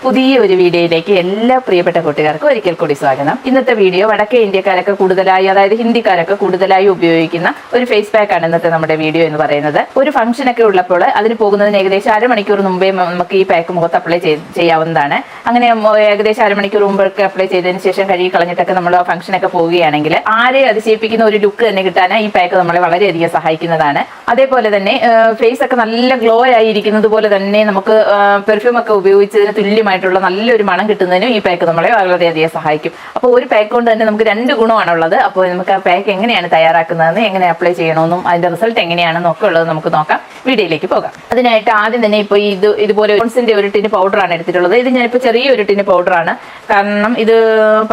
പുതിയ ഒരു വീഡിയോയിലേക്ക് എല്ലാ പ്രിയപ്പെട്ട കൂട്ടുകാർക്കും ഒരിക്കൽ കൂടി സ്വാഗതം. ഇന്നത്തെ വീഡിയോ വടക്കേ ഇന്ത്യക്കാരൊക്കെ കൂടുതലായി, അതായത് ഹിന്ദിക്കാരൊക്കെ കൂടുതലായി ഉപയോഗിക്കുന്ന ഒരു ഫേസ് പാക്ക് ആണ് ഇന്നത്തെ നമ്മുടെ വീഡിയോ എന്ന് പറയുന്നത്. ഒരു ഫംഗ്ഷൻ ഒക്കെ ഉള്ളപ്പോൾ അതിന് പോകുന്നതിന് ഏകദേശം അരമണിക്കൂർ മുമ്പേ നമുക്ക് ഈ പാക്ക് മുഖത്ത് അപ്ലൈ ചെയ്യാവുന്നതാണ്. അങ്ങനെ ഏകദേശം അരമണിക്കൂർ മുമ്പൊക്കെ അപ്ലൈ ചെയ്തതിന് ശേഷം കഴുകി കളഞ്ഞിട്ടൊക്കെ നമ്മൾ ഫംഗ്ഷനൊക്കെ പോവുകയാണെങ്കിൽ ആരെ അതിശയിപ്പിക്കുന്ന ഒരു ലുക്ക് തന്നെ കിട്ടാൻ ഈ പാക്ക് നമ്മളെ വളരെയധികം സഹായിക്കുന്നതാണ്. അതേപോലെ തന്നെ ഫേസ് ഒക്കെ നല്ല ഗ്ലോ ആയിരിക്കുന്നത് പോലെ തന്നെ നമുക്ക് പെർഫ്യൂം ഒക്കെ ഉപയോഗിച്ചതിന് തുല്യമായിട്ടുള്ള നല്ലൊരു മണം കിട്ടുന്നതിനും ഈ പാക്ക് നമ്മളെ വളരെയധികം സഹായിക്കും. അപ്പോൾ ഒരു പാക്ക് കൊണ്ട് തന്നെ നമുക്ക് 2 ഗുണമാണുള്ളത്. അപ്പോൾ നമുക്ക് ആ പാക്ക് എങ്ങനെയാണ് തയ്യാറാക്കുന്നതെന്ന്, എങ്ങനെ അപ്ലൈ ചെയ്യണമെന്നും അതിന്റെ റിസൾട്ട് എങ്ങനെയാണെന്നും ഒക്കെ ഉള്ളത് നമുക്ക് നോക്കാം. വീഡിയോയിലേക്ക് പോകാം. അതിനായിട്ട് ആദ്യം തന്നെ ഇപ്പോൾ ഇതുപോലെ പോൺസിന്റെ ഒരു ടിന് പൗഡറാണ് എടുത്തിട്ടുള്ളത്. ഇത് ഞാനിപ്പോൾ ചെറിയൊരു ടിന് പൗഡറാണ്, കാരണം ഇത്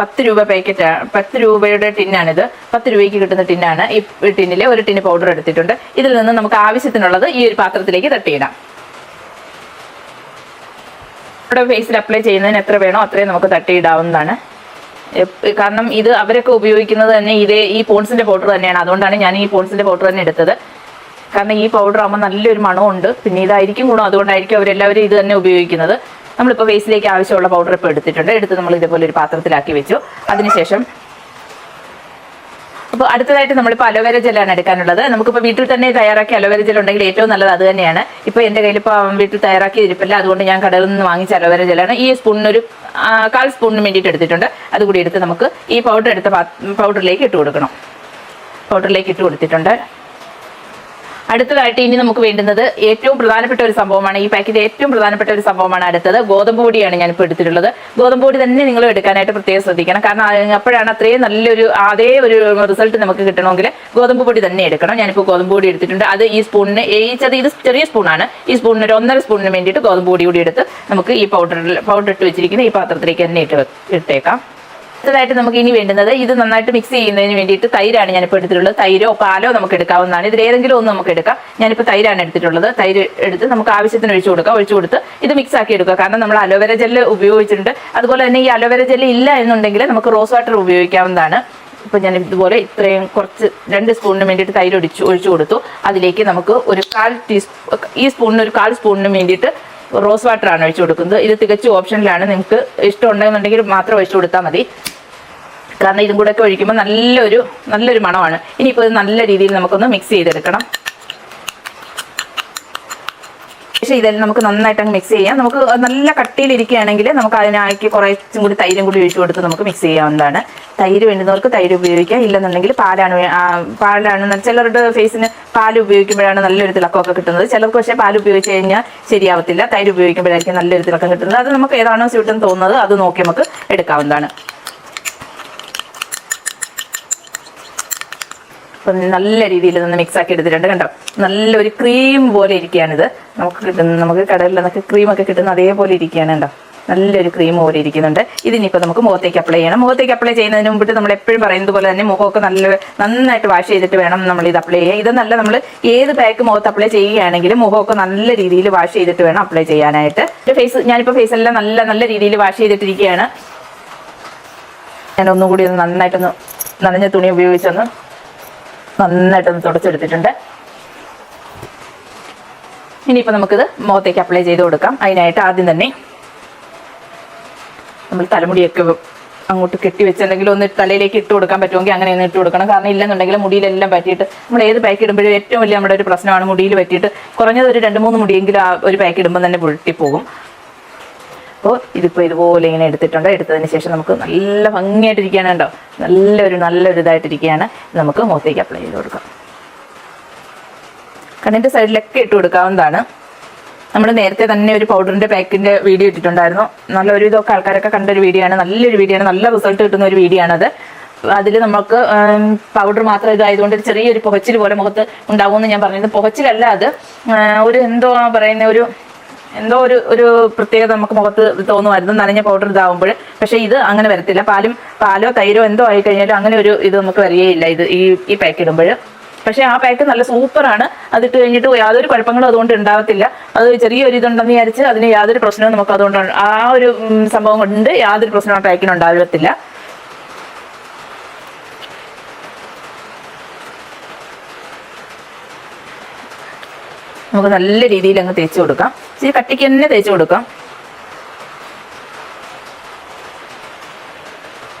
10 രൂപ പാക്കറ്റാണ്, 10 രൂപയുടെ ടിന്നാണിത്. 10 രൂപയ്ക്ക് കിട്ടുന്ന ടിന്നാണ്. ഈ ടിന്നിലെ ഒരു ടിന് പൗഡർ എടുത്തിട്ടുണ്ട്. ഇതിൽ നിന്ന് നമുക്ക് ആവശ്യത്തിനുള്ളത് ഈ ഒരു പാത്രത്തിലേക്ക് തട്ടിയിടാം. നമ്മുടെ ഫേസിൽ അപ്ലൈ ചെയ്യുന്നതിന് എത്ര വേണോ അത്രയും നമുക്ക് തട്ടിയിടാവുന്നതാണ്. കാരണം ഇത് അവരൊക്കെ ഉപയോഗിക്കുന്നത് തന്നെ ഈ പോൺസിന്റെ പൗഡർ തന്നെയാണ്. അതുകൊണ്ടാണ് ഞാൻ ഈ പോൺസിന്റെ പൗഡർ തന്നെ എടുത്തത്. കാരണം ഈ പൗഡർ ആകുമ്പോൾ നല്ലൊരു മണമുണ്ട്. പിന്നെ ഇതായിരിക്കും ഗുണം, അതുകൊണ്ടായിരിക്കും അവരെല്ലാവരും ഇത് തന്നെ ഉപയോഗിക്കുന്നത്. നമ്മളിപ്പോൾ ഫേസിലേക്ക് ആവശ്യമുള്ള പൗഡർ ഇപ്പോൾ എടുത്ത് നമ്മൾ ഇതേപോലെ ഒരു പാത്രത്തിലാക്കി വെച്ചു. അതിനുശേഷം അപ്പോൾ അടുത്തതായിട്ട് നമ്മളിപ്പോൾ അലോവേര ജെല്ലാണ് എടുക്കാനുള്ളത്. നമുക്കിപ്പോൾ വീട്ടിൽ തന്നെ തയ്യാറാക്കി അലോവേര ജെൽ ഉണ്ടെങ്കിൽ ഏറ്റവും നല്ലത് അത് തന്നെയാണ്. ഇപ്പോൾ എൻ്റെ കയ്യിൽ ഇപ്പോൾ വീട്ടിൽ തയ്യാറാക്കി ഇരിപ്പില്ല, അതുകൊണ്ട് ഞാൻ കടയിൽ നിന്ന് വാങ്ങിച്ച അലോവേര ജെല്ലാണ്. ഈ സ്പൂണിനൊരു 1/4 സ്പൂണിന് വേണ്ടിയിട്ട് എടുത്തിട്ടുണ്ട്. അതുകൂടി എടുത്ത് നമുക്ക് ഈ പൗഡർ എടുത്ത പൗഡറിലേക്ക് ഇട്ട് കൊടുക്കണം. പൗഡറിലേക്ക് ഇട്ട് കൊടുത്തിട്ടുണ്ട്. അടുത്തതായിട്ട് ഇനി നമുക്ക് വേണ്ടുന്നത് ഏറ്റവും പ്രധാനപ്പെട്ട ഒരു സംഭവമാണ്. ഈ പാക്കിന്റെ ഏറ്റവും പ്രധാനപ്പെട്ട ഒരു സംഭവമാണ് അടുത്തത്. ഗോതമ്പ് പൊടിയാണ് ഞാനിപ്പോൾ എടുത്തിട്ടുള്ളത്. ഗോതമ്പ് പൊടി തന്നെ നിങ്ങൾ എടുക്കാനായിട്ട് പ്രത്യേകം ശ്രദ്ധിക്കണം. കാരണം അപ്പോഴാണ് അത്രയും നല്ലൊരു അതേ ഒരു റിസൾട്ട് നമുക്ക് കിട്ടണമെങ്കിൽ ഗോതമ്പ് പൊടി തന്നെ എടുക്കണം. ഞാനിപ്പോൾ ഗോതമ്പ് പൊടി എടുത്തിട്ടുണ്ട്. അത് ഈ സ്പൂണിന് ഇത് ചെറിയ സ്പൂണാണ്. ഈ സ്പൂണിന് ഒരു 1.5 സ്പൂണിന് വേണ്ടിയിട്ട് ഗോതമ്പ് പൊടി കൂടി എടുത്ത് നമുക്ക് ഈ പൗഡർ ഇട്ട് വെച്ചിരിക്കുന്ന ഈ പാത്രത്തിലേക്ക് തന്നെ ഇട്ടേക്കാം. അടുത്തതായിട്ട് നമുക്ക് ഇനി വേണ്ടുന്നത്, ഇത് നന്നായിട്ട് മിക്സ് ചെയ്യുന്നതിന് വേണ്ടിയിട്ട് തൈരാണ് ഞാനിപ്പോൾ എടുത്തിട്ടുള്ളത്. തൈരോ പാലോ നമുക്ക് എടുക്കാവുന്നതാണ്. ഇതിൽ ഏതെങ്കിലും ഒന്ന് നമുക്ക് എടുക്കാം. ഞാനിപ്പോൾ തൈരാണ് എടുത്തിട്ടുള്ളത്. തൈര് എടുത്ത് നമുക്ക് ആവശ്യത്തിന് ഒഴിച്ചു കൊടുത്ത് ഇത് മിക്സ് ആക്കി എടുക്കുക. കാരണം നമ്മൾ അലോവേര ജെല്ല് ഉപയോഗിച്ചിട്ടുണ്ട്. അതുപോലെ തന്നെ ഈ അലോവേര ജെല്ല് ഇല്ല എന്നുണ്ടെങ്കിൽ നമുക്ക് റോസ് വാട്ടർ ഉപയോഗിക്കാവുന്നതാണ്. ഇപ്പം ഞാൻ ഇതുപോലെ ഇത്രയും കുറച്ച് 2 സ്പൂണിന് വേണ്ടിയിട്ട് തൈര് ഒഴിച്ചു കൊടുത്തു. അതിലേക്ക് നമുക്ക് ഒരു 1/4 ടീസ്പൂൺ, ഈ സ്പൂണിന് ഒരു 1/4 സ്പൂണിന് വേണ്ടിയിട്ട് റോസ് വാട്ടർ ആണ് ഒഴിച്ചു കൊടുക്കുന്നത്. ഇത് തികച്ചും ഓപ്ഷനിലാണ്. നിങ്ങൾക്ക് ഇഷ്ടം ഉണ്ടെന്നുണ്ടെങ്കിൽ മാത്രം ഒഴിച്ചു കൊടുത്താൽ മതി. കാരണം ഇതും കൂടെ ഒക്കെ ഒഴിക്കുമ്പോൾ നല്ലൊരു മണമാണ്. ഇനിയിപ്പോൾ ഇത് നല്ല രീതിയിൽ നമുക്കൊന്ന് മിക്സ് ചെയ്തെടുക്കണം. പക്ഷേ ഇതെല്ലാം നമുക്ക് നന്നായിട്ട് അങ്ങ് മിക്സ് ചെയ്യാം. നമുക്ക് നല്ല കട്ടിയിലിരിക്കുകയാണെങ്കിൽ നമുക്ക് അതിനാക്കി കുറച്ചും കൂടി തൈരും കൂടി ഒഴിച്ചു കൊടുത്ത് നമുക്ക് മിക്സ് ചെയ്യാവുന്നതാണ്. തൈര് വേണ്ടുന്നവർക്ക് തൈര് ഉപയോഗിക്കാം. ഇല്ലെന്നുണ്ടെങ്കിൽ പാലാണ്. ചിലരുടെ ഫേസിന് പാൽ ഉപയോഗിക്കുമ്പോഴാണ് നല്ലൊരു തിളക്കമൊക്കെ കിട്ടുന്നത്. ചിലർക്ക് പക്ഷേ പാൽ ഉപയോഗിച്ച് കഴിഞ്ഞാൽ ശരിയാവത്തില്ല. തൈര് ഉപയോഗിക്കുമ്പോഴായിരിക്കും നല്ലൊരു തിളക്കം കിട്ടുന്നത്. അത് നമുക്ക് ഏതാണോ സ്യൂട്ടെന്ന് തോന്നുന്നത് അത് നോക്കി നമുക്ക് എടുക്കാവുന്നതാണ്. അപ്പം നല്ല രീതിയിൽ നിന്ന് മിക്സ് ആക്കി എടുത്തിട്ടുണ്ട്. കണ്ടോ, നല്ലൊരു ക്രീം പോലെ ഇരിക്കുകയാണിത്. നമുക്ക് കടലിൽ നിന്നൊക്കെ ക്രീമൊക്കെ കിട്ടുന്ന അതേപോലെ ഇരിക്കുകയാണ്. കണ്ടോ, നല്ലൊരു ക്രീം പോലെ ഇരിക്കുന്നുണ്ട്. ഇതിനിപ്പോൾ നമുക്ക് മുഖത്തേക്ക് അപ്ലൈ ചെയ്യണം. മുഖത്തേക്ക് അപ്ലൈ ചെയ്യുന്നതിന് മുമ്പിട്ട് നമ്മൾ എപ്പോഴും പറയുന്നത് പോലെ തന്നെ മുഖമൊക്കെ നന്നായിട്ട് വാഷ് ചെയ്തിട്ട് വേണം നമ്മൾ ഇത് അപ്ലൈ ചെയ്യാൻ. ഇതെന്നല്ല, നമ്മൾ ഏത് പാക്ക് മുഖത്ത് അപ്ലൈ ചെയ്യുകയാണെങ്കിലും മുഖമൊക്കെ നല്ല രീതിയിൽ വാഷ് ചെയ്തിട്ട് വേണം അപ്ലൈ ചെയ്യാനായിട്ട്. ഞാനിപ്പോൾ ഫേസെല്ലാം നല്ല രീതിയിൽ വാഷ് ചെയ്തിട്ടിരിക്കുകയാണ്. ഞാൻ ഒന്നും കൂടി നന്നായിട്ടൊന്ന് നനഞ്ഞ തുണി ഉപയോഗിച്ചൊന്ന് നന്നായിട്ടൊന്ന് തുടച്ചെടുത്തിട്ടുണ്ട്. ഇനിയിപ്പോൾ നമുക്കിത് മുഖത്തേക്ക് അപ്ലൈ ചെയ്ത് കൊടുക്കാം. അതിനായിട്ട് ആദ്യം തന്നെ നമ്മൾ തലമുടിയൊക്കെ അങ്ങോട്ട് കെട്ടിവെച്ചെന്തെങ്കിലും ഒന്ന് തലയിലേക്ക് ഇട്ട് കൊടുക്കാൻ പറ്റുമെങ്കിൽ അങ്ങനെ ഒന്ന് ഇട്ട് കൊടുക്കണം. കാരണം ഇല്ലെന്നുണ്ടെങ്കിൽ മുടിയിലെല്ലാം പറ്റിയിട്ട് നമ്മൾ ഏത് പാക്ക് ഇടുമ്പോഴും ഏറ്റവും വലിയ നമ്മുടെ ഒരു പ്രശ്നമാണ് മുടിയിൽ പറ്റിയിട്ട് കുറഞ്ഞത് ഒരു 2-3 മുടിയെങ്കിലും ആ ഒരു പാക്ക് ഇടുമ്പോൾ തന്നെ പൊട്ടിപ്പോകും. അപ്പോൾ ഇതിപ്പോൾ ഇതുപോലെ ഇങ്ങനെ എടുത്തിട്ടുണ്ട്. എടുത്തതിന് ശേഷം നമുക്ക് നല്ല ഭംഗിയായിട്ടിരിക്കുകയാണ്. കേട്ടോ, നല്ലൊരു ഇതായിട്ടിരിക്കുകയാണ്. നമുക്ക് മുഖത്തേക്ക് അപ്ലൈ ചെയ്ത് കൊടുക്കാം. കണ്ണിൻ്റെ സൈഡിലൊക്കെ ഇട്ട് കൊടുക്കാവുന്നതാണ്. നമ്മൾ നേരത്തെ തന്നെ ഒരു പൗഡറിൻ്റെ പാക്കിൻ്റെ വീഡിയോ ഇട്ടിട്ടുണ്ടായിരുന്നു. നല്ലൊരു ഇതൊക്കെ ആൾക്കാരൊക്കെ കണ്ടൊരു വീഡിയോ ആണ്. നല്ലൊരു വീഡിയോ ആണ്. നല്ല റിസൾട്ട് കിട്ടുന്ന ഒരു വീഡിയോ ആണത്. അതിൽ നമുക്ക് പൗഡർ മാത്രം ഇതായതുകൊണ്ട് ചെറിയൊരു പുകച്ചിൽ പോലെ മുഖത്ത് ഉണ്ടാവുമെന്ന് ഞാൻ പറഞ്ഞത്. പുകച്ചിലല്ല, അത് ഒരു എന്തോ ഒരു പ്രത്യേകത നമുക്ക് മുഖത്ത് തോന്നുമായിരുന്നു നനഞ്ഞ പൗഡർ ഇതാവുമ്പോൾ. പക്ഷേ ഇത് അങ്ങനെ വരത്തില്ല. പാലോ തൈരോ എന്തോ ആയി കഴിഞ്ഞാലും അങ്ങനെ ഒരു ഇത് നമുക്ക് വരികയില്ല ഇത് ഈ പാക്ക് ഇടുമ്പോൾ. പക്ഷേ ആ പാക്ക് നല്ല സൂപ്പറാണ്. അതിട്ട് കഴിഞ്ഞിട്ട് യാതൊരു കുഴപ്പങ്ങളും അതുകൊണ്ട് ഉണ്ടാവത്തില്ല. അത് ചെറിയൊരു ഇതുണ്ടെന്ന് വിചാരിച്ച് അതിന് യാതൊരു പ്രശ്നവും നമുക്ക് അതുകൊണ്ട് ആ ഒരു സംഭവം കൊണ്ട് യാതൊരു പ്രശ്നവും ആ പാക്കിന് ഉണ്ടാകത്തില്ല. നമുക്ക് നല്ല രീതിയിൽ അങ്ങ് തേച്ച് കൊടുക്കാം. ഇച്ചിരി കട്ടിക്ക് തന്നെ തേച്ച് കൊടുക്കാം.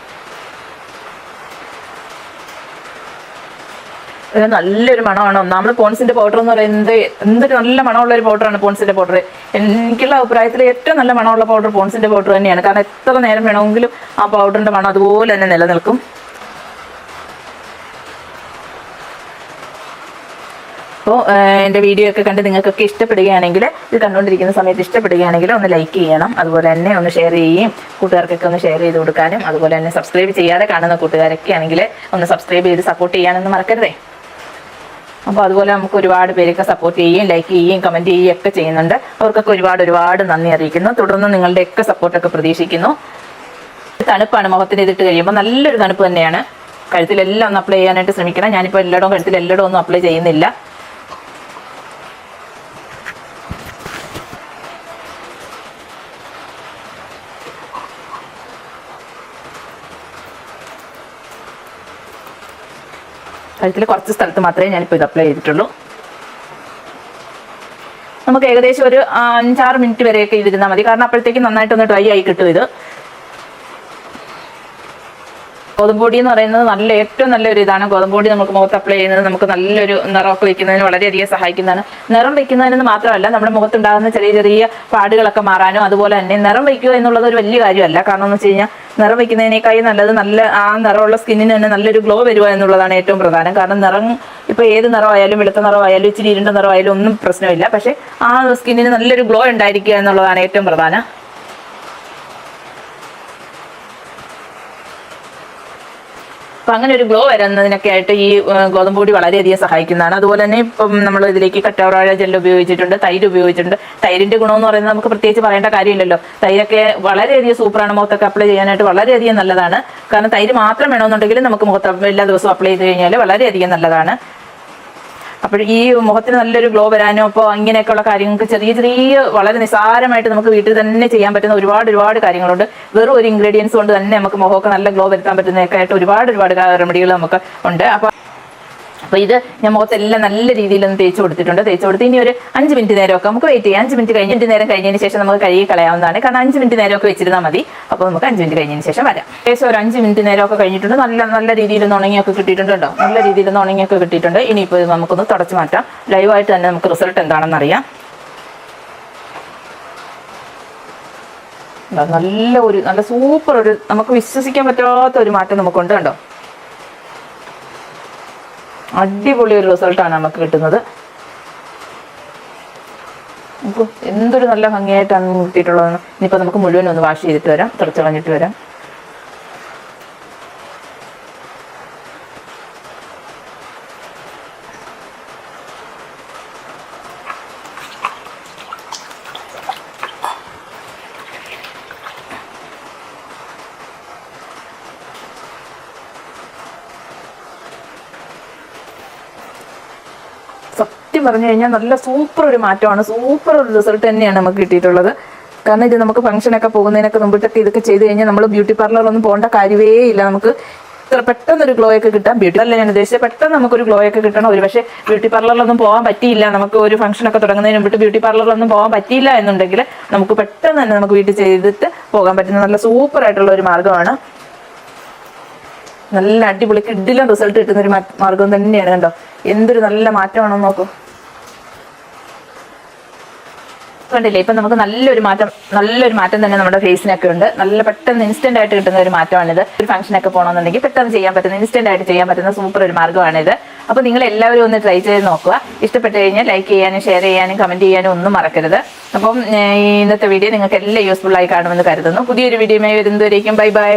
ഇത് നല്ലൊരു മണമാണ്. ഒന്നാമത് പോൺസിന്റെ പൗഡർ എന്ന് പറയുന്നത് എന്തൊരു നല്ല മണമുള്ള ഒരു പൗഡറാണ് പോൺസിന്റെ പൗഡർ. എനിക്കുള്ള അഭിപ്രായത്തിൽ ഏറ്റവും നല്ല മണമുള്ള പൗഡർ പോൺസിന്റെ പൗഡർ തന്നെയാണ്. കാരണം എത്ര നേരം വേണമെങ്കിലും ആ പൗഡറിന്റെ മണം അതുപോലെ തന്നെ നിലനിൽക്കും. അപ്പോൾ എൻ്റെ വീഡിയോ ഒക്കെ കണ്ട് നിങ്ങൾക്കൊക്കെ ഇഷ്ടപ്പെടുകയാണെങ്കിൽ, ഇത് കണ്ടുകൊണ്ടിരിക്കുന്ന സമയത്ത് ഇഷ്ടപ്പെടുകയാണെങ്കിൽ ഒന്ന് ലൈക്ക് ചെയ്യണം. അതുപോലെ തന്നെ ഒന്ന് ഷെയർ ചെയ്യുകയും കൂട്ടുകാർക്കൊക്കെ ഒന്ന് ഷെയർ ചെയ്ത് കൊടുക്കാനും, അതുപോലെ തന്നെ സബ്സ്ക്രൈബ് ചെയ്യാതെ കാണുന്ന കൂട്ടുകാരൊക്കെ ആണെങ്കിൽ ഒന്ന് സബ്സ്ക്രൈബ് ചെയ്ത് സപ്പോർട്ട് ചെയ്യാനൊന്നും മറക്കരുതേ. അപ്പോൾ അതുപോലെ നമുക്ക് ഒരുപാട് പേരൊക്കെ സപ്പോർട്ട് ചെയ്യുകയും ലൈക്ക് ചെയ്യുകയും കമൻറ്റ് ചെയ്യുകയും ഒക്കെ ചെയ്യുന്നുണ്ട്. അവർക്കൊക്കെ ഒരുപാട് നന്ദി അറിയിക്കുന്നു. തുടർന്ന് നിങ്ങളുടെയൊക്കെ സപ്പോർട്ടൊക്കെ പ്രതീക്ഷിക്കുന്നു. തണുപ്പാണ്, മുഖത്തിന് ഇതിട്ട് കഴിയുമ്പോൾ നല്ലൊരു തണുപ്പ് തന്നെയാണ്. കഴുത്തിലെല്ലാം ഒന്ന് അപ്ലൈ ചെയ്യാനായിട്ട് ശ്രമിക്കണം. ഞാനിപ്പോൾ കഴുത്തിലെല്ലായിടവും ഒന്നും അപ്ലൈ ചെയ്യുന്നില്ല. കഴുത്തിൽ കുറച്ച് സ്ഥലത്ത് മാത്രമേ ഞാനിപ്പോൾ ഇത് അപ്ലൈ ചെയ്തിട്ടുള്ളൂ. നമുക്ക് ഏകദേശം ഒരു 5-6 മിനിറ്റ് വരെയൊക്കെ ഇതിരുന്നാൽ മതി. കാരണം അപ്പോഴത്തേക്ക് നന്നായിട്ടൊന്ന് ഡ്രൈ ആയി കിട്ടും. ഇത് ഗോതമ്പൊടി എന്ന് പറയുന്നത് ഏറ്റവും നല്ലൊരു ഇതാണ്. ഗോതമ്പൊടി നമുക്ക് മുഖത്ത് അപ്ലൈ ചെയ്യുന്നത് നമുക്ക് നല്ലൊരു നിറമൊക്കെ വെക്കുന്നതിന് വളരെയധികം സഹായിക്കുന്നതാണ്. നിറം വെക്കുന്നതിന് മാത്രമല്ല, നമ്മുടെ മുഖത്തുണ്ടാകുന്ന ചെറിയ പാടുകളൊക്കെ മാറാനും, അതുപോലെ തന്നെ നിറം വയ്ക്കുക എന്നുള്ളത് ഒരു വലിയ കാര്യമല്ല. കാരണം എന്ന് വെച്ച് കഴിഞ്ഞാൽ നിറം വയ്ക്കുന്നതിനേക്കായി നല്ലത് ആ നിറമുള്ള സ്കിന്നിന് തന്നെ നല്ലൊരു ഗ്ലോ വരിക എന്നുള്ളതാണ് ഏറ്റവും പ്രധാനം. കാരണം നിറം ഇപ്പോൾ ഏത് നിറമായാലും, വെളുത്ത നിറമായാലും ഇച്ചിരി ഇരുണ്ട നിറമായാലും ഒന്നും പ്രശ്നമില്ല. പക്ഷെ ആ സ്കിന്നിന് നല്ലൊരു ഗ്ലോ ഉണ്ടായിരിക്കുക എന്നുള്ളതാണ് ഏറ്റവും പ്രധാനം. അപ്പം അങ്ങനെ ഒരു ഗ്ലോ വരുന്നതിനൊക്കെ ആയിട്ട് ഈ ഗോതമ്പൊടി വളരെയധികം സഹായിക്കുന്നതാണ്. അതുപോലെ തന്നെ ഇപ്പം നമ്മൾ ഇതിലേക്ക് കറ്റാർവാഴ ജെല്ല് ഉപയോഗിച്ചിട്ടുണ്ട്, തൈര് ഉപയോഗിച്ചിട്ടുണ്ട്. തൈരിന്റെ ഗുണമെന്ന് പറയുന്നത് നമുക്ക് പ്രത്യേകിച്ച് പറയേണ്ട കാര്യമില്ലല്ലോ. തൈരൊക്കെ വളരെയധികം സൂപ്പറാണ്. മുഖത്തൊക്കെ അപ്ലൈ ചെയ്യാനായിട്ട് വളരെയധികം നല്ലതാണ്. കാരണം തൈര് മാത്രം വേണമെന്നുണ്ടെങ്കിൽ നമുക്ക് മുഖത്ത് എല്ലാ ദിവസവും അപ്ലൈ ചെയ്ത് കഴിഞ്ഞാൽ വളരെയധികം നല്ലതാണ്. അപ്പോൾ ഈ മുഖത്തിന് നല്ലൊരു ഗ്ലോ വരാനും, അപ്പോൾ ഇങ്ങനെയൊക്കെയുള്ള കാര്യങ്ങൾക്ക് ചെറിയ വളരെ നിസ്സാരമായിട്ട് നമുക്ക് വീട്ടിൽ തന്നെ ചെയ്യാൻ പറ്റുന്ന ഒരുപാട് കാര്യങ്ങളുണ്ട്. വെറും ഒരു ഇൻഗ്രീഡിയൻസ് കൊണ്ട് തന്നെ നമുക്ക് മുഖമൊക്കെ നല്ല ഗ്ലോ വരുത്താൻ പറ്റുന്നതൊക്കെ ആയിട്ട് ഒരുപാട് റെമഡികൾ നമുക്ക് ഉണ്ട്. അപ്പോൾ ഇത് ഞാൻ മുഖത്തെല്ലാം നല്ല രീതിയിലൊന്ന് തേച്ച് കൊടുത്ത് ഇനി ഒരു 5 മിനിറ്റ് നേരമൊക്കെ നമുക്ക് വെയിറ്റ് ചെയ്യാം. 5 മിനിറ്റ് നേരം കഴിഞ്ഞതിന് ശേഷം നമുക്ക് കഴുകി കളയാവുന്നതാണ്. കാരണം 5 മിനിറ്റ് നേരമൊക്കെ വെച്ചിരുന്നാൽ മതി. അപ്പോൾ നമുക്ക് 5 മിനിറ്റ് കഴിഞ്ഞതിന് ശേഷം വരാം. ഏകദേശം ഒരു 5 മിനിറ്റ് നേരമൊക്കെ കഴിഞ്ഞിട്ടുണ്ട്. നല്ല രീതിയിലൊന്ന് ഉണങ്ങിയൊക്കെ കിട്ടിയിട്ടുണ്ടോ? നല്ല രീതിയിലൊന്ന് ഉണങ്ങിയൊക്കെ കിട്ടിയിട്ടുണ്ട്. ഇനിയിപ്പോൾ ഇത് നമുക്കൊന്ന് തുടച്ച് മാറ്റാം. ലൈവായിട്ട് തന്നെ നമുക്ക് റിസൾട്ട് എന്താണെന്ന് അറിയാം. നല്ല സൂപ്പർ നമുക്ക് വിശ്വസിക്കാൻ പറ്റാത്ത ഒരു മാറ്റം നമുക്കുണ്ട്. കണ്ടോ? അടിപൊളി ഒരു റിസൾട്ടാണ് നമുക്ക് കിട്ടുന്നത്. നമുക്ക് എന്തൊരു നല്ല ഭംഗിയായിട്ടാണ് കിട്ടിയിട്ടുള്ളതെന്ന്. ഇനിയിപ്പോൾ നമുക്ക് മുഴുവൻ ഒന്ന് വാഷ് ചെയ്തിട്ട് വരാം, തുടച്ച് കളഞ്ഞിട്ട് വരാം. സത്യം പറഞ്ഞു കഴിഞ്ഞാൽ നല്ല സൂപ്പർ ഒരു മാറ്റമാണ്, സൂപ്പർ ഒരു റിസൾട്ട് തന്നെയാണ് നമുക്ക് കിട്ടിയിട്ടുള്ളത്. കാരണം ഇത് നമുക്ക് ഫംഗ്ഷനൊക്കെ പോകുന്നതിനൊക്കെ മുമ്പിട്ടൊക്കെ ഇതൊക്കെ ചെയ്ത് കഴിഞ്ഞാൽ നമ്മൾ ബ്യൂട്ടി പാർലറൊന്നും പോകേണ്ട കാര്യമേ ഇല്ല. നമുക്ക് ഇത്ര പെട്ടെന്നൊരു ഗ്ലോ ഒക്കെ കിട്ടാം. ബ്യൂട്ടി പാർലർ ഞാൻ ഉദ്ദേശിച്ചത് പെട്ടെന്ന് നമുക്കൊരു ഗ്ലോ ഒക്കെ കിട്ടണം. ഒരു പക്ഷേ ബ്യൂട്ടി പാർലറിലൊന്നും പോകാൻ പറ്റിയില്ല, നമുക്ക് ഒരു ഫംഗ്ഷനൊക്കെ തുടങ്ങുന്നതിന് മുമ്പിട്ട് ബ്യൂട്ടി പാർലറിലൊന്നും പോകാൻ പറ്റിയില്ല എന്നുണ്ടെങ്കിൽ നമുക്ക് പെട്ടെന്ന് തന്നെ നമുക്ക് വീട്ടിൽ ചെയ്തിട്ട് പോകാൻ പറ്റുന്ന നല്ല സൂപ്പർ ആയിട്ടുള്ള ഒരു മാർഗ്ഗമാണ്. നല്ല അടിപൊളി കിഡിലും റിസൾട്ട് കിട്ടുന്ന ഒരു മാർഗ്ഗം തന്നെയാണ്. കണ്ടോ എന്തൊരു നല്ല മാറ്റമാണെന്ന് നോക്കൂ. കണ്ടില്ലേ? ഇപ്പം നമുക്ക് നല്ലൊരു മാറ്റം തന്നെ നമ്മുടെ ഫേസിനൊക്കെ ഉണ്ട്. നല്ല പെട്ടെന്ന് ഇൻസ്റ്റന്റ് ആയിട്ട് കിട്ടുന്ന ഒരു മാറ്റമാണിത്. ഒരു ഫംഗ്ഷനൊക്കെ പോകണമെന്നുണ്ടെങ്കിൽ പെട്ടെന്ന് ചെയ്യാൻ പറ്റുന്ന, ഇൻസ്റ്റന്റ് ആയിട്ട് ചെയ്യാൻ പറ്റുന്ന സൂപ്പർ ഒരു മാർഗ്ഗമാണിത്. അപ്പോൾ നിങ്ങൾ എല്ലാവരും ഒന്ന് ട്രൈ ചെയ്ത് നോക്കുക. ഇഷ്ടപ്പെട്ട് കഴിഞ്ഞാൽ ലൈക്ക് ചെയ്യാനും ഷെയർ ചെയ്യാനും കമന്റ് ചെയ്യാനും ഒന്നും മറക്കരുത്. അപ്പം ഇന്നത്തെ വീഡിയോ നിങ്ങൾക്ക് എല്ലാം യൂസ്ഫുൾ ആയി കാണുമെന്ന് കരുതുന്നു. പുതിയൊരു വീഡിയോയുമായി വരുന്നതുവരേക്കും ബൈ.